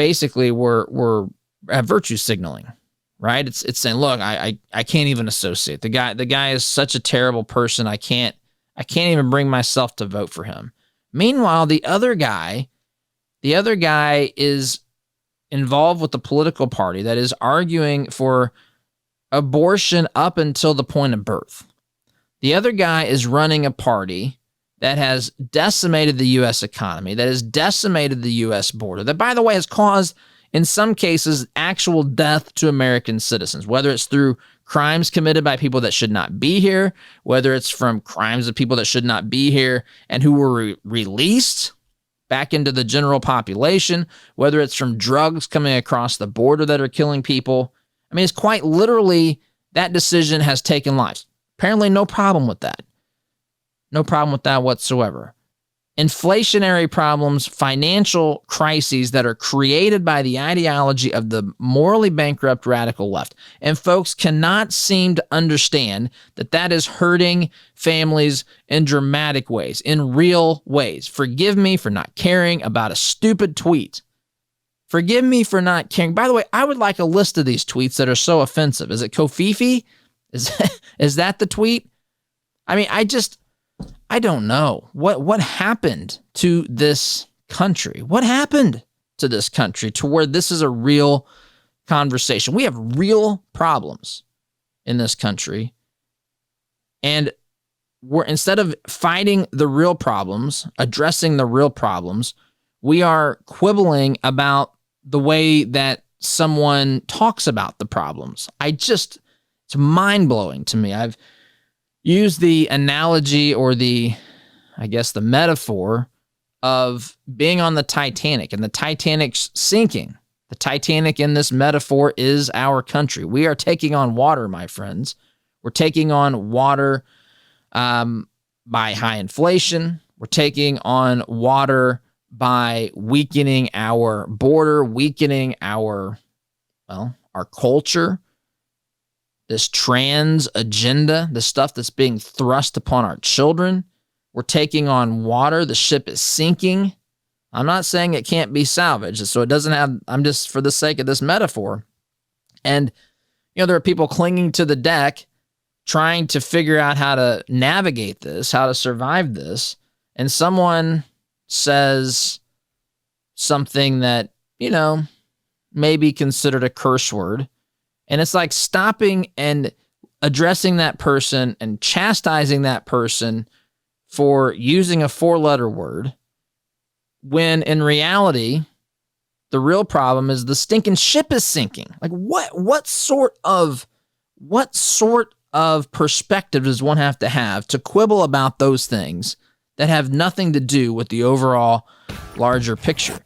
basically we're at virtue signaling, right? It's saying, look, I can't even associate. The guy is such a terrible person. I can't even bring myself to vote for him. Meanwhile, the other guy is involved with the political party that is arguing for abortion up until the point of birth. The other guy is running a party that has decimated the U.S. economy, that has decimated the U.S. border, that, by the way, has caused, in some cases, actual death to American citizens, whether it's through crimes committed by people that should not be here, whether it's from crimes of people that should not be here and who were released back into the general population, whether it's from drugs coming across the border that are killing people. I mean, it's quite literally that decision has taken lives. Apparently, no problem with that. No problem with that whatsoever. Inflationary problems, financial crises that are created by the ideology of the morally bankrupt radical left. And folks cannot seem to understand that that is hurting families in dramatic ways, in real ways. Forgive me for not caring about a stupid tweet. Forgive me for not caring. By the way, I would like a list of these tweets that are so offensive. Is it Kofifi? Is that the tweet? I mean, I don't know. What happened to this country? What happened to this country to where this is a real conversation? We have real problems in this country. And instead of fighting the real problems, addressing the real problems, we are quibbling about the way that someone talks about the problems. It's mind-blowing to me. I've used the analogy or the metaphor of being on the Titanic and the Titanic's sinking. The Titanic in this metaphor is our country. We are taking on water, my friends. We're taking on water by high inflation. We're taking on water by weakening our border, weakening our culture. This trans agenda, the stuff that's being thrust upon our children. We're taking on water. The ship is sinking. I'm not saying it can't be salvaged, so it doesn't have, I'm just for the sake of this metaphor. And, there are people clinging to the deck, trying to figure out how to navigate this, how to survive this. And someone says something that, may be considered a curse word. And it's like stopping and addressing that person and chastising that person for using a 4-letter word, when in reality, the real problem is the stinking ship is sinking. Like what sort of perspective does one have to quibble about those things that have nothing to do with the overall larger picture?